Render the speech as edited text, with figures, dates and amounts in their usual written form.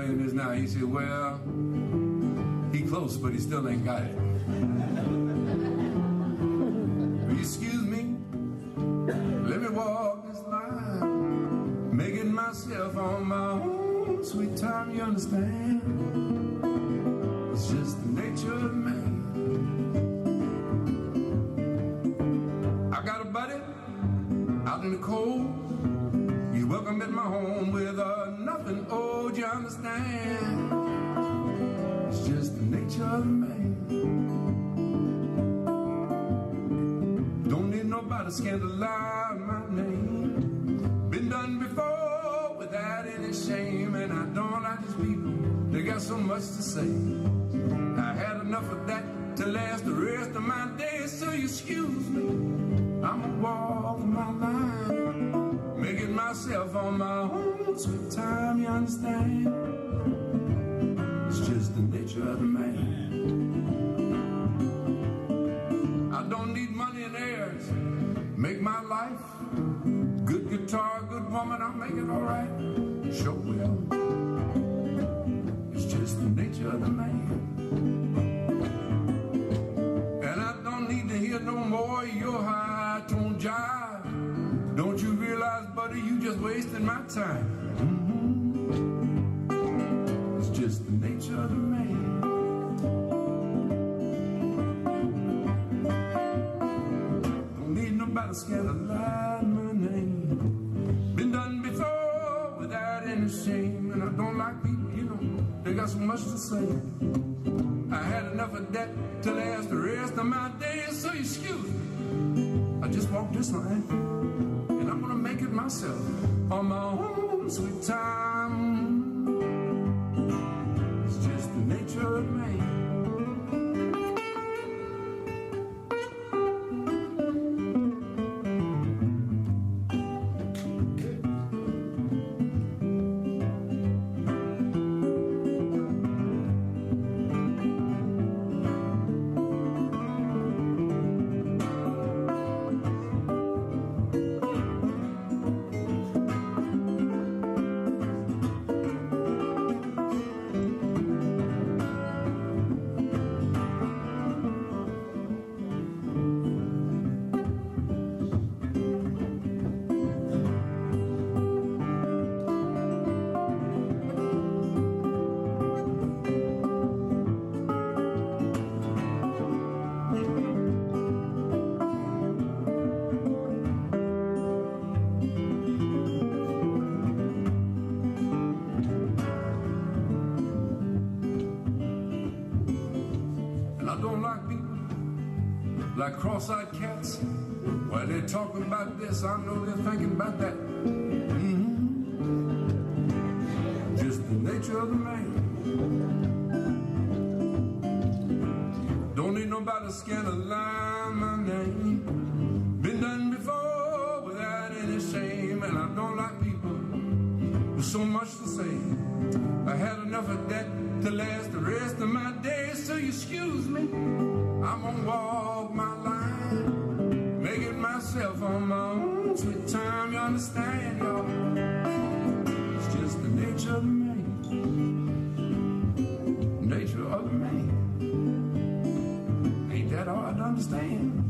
million is now. He said, well, he close, but he still ain't got it. Excuse me, let me walk this line, making myself on my own sweet time, you understand? It's just the nature of man. I got a buddy out in the cold. He's welcome at my home with nothing old, you understand? It's just the nature of man. Don't need nobody to scandalize my name. Been done before without any shame, and I don't like these people, they got so much to say. I had enough of that to last the rest of my days, so you excuse me, I'ma walk my line, making myself on my own sweet time, you understand? It's just the nature of the man. I don't need money and heirs, make my life. Good guitar, good woman, I'll make it alright. Sure will. It's just the nature of the man. And I don't need to hear no more of your high-tone jive. Don't you realize, buddy, you just wasting my time? It's just the nature of the man. Nobody scandalize my name. Been done before without any shame, and I don't like people, you know, they got so much to say. I had enough of that to last the rest of my days, so excuse me, I just walked this line, and I'm gonna make it myself on my own sweet time. It's just the nature of man. Like cross-eyed cats, while they're talking about this, I know they're thinking about that. Just the nature of the man. Don't need nobody to scandalize my name. Been done before without any shame, and I don't like people with so much to say. I had enough of that to last the rest of my days, so you excuse me, I'm gonna walk my line, make it myself on my own sweet time, you understand, y'all? It's just the nature of the man. Nature of the man. Ain't that hard to understand?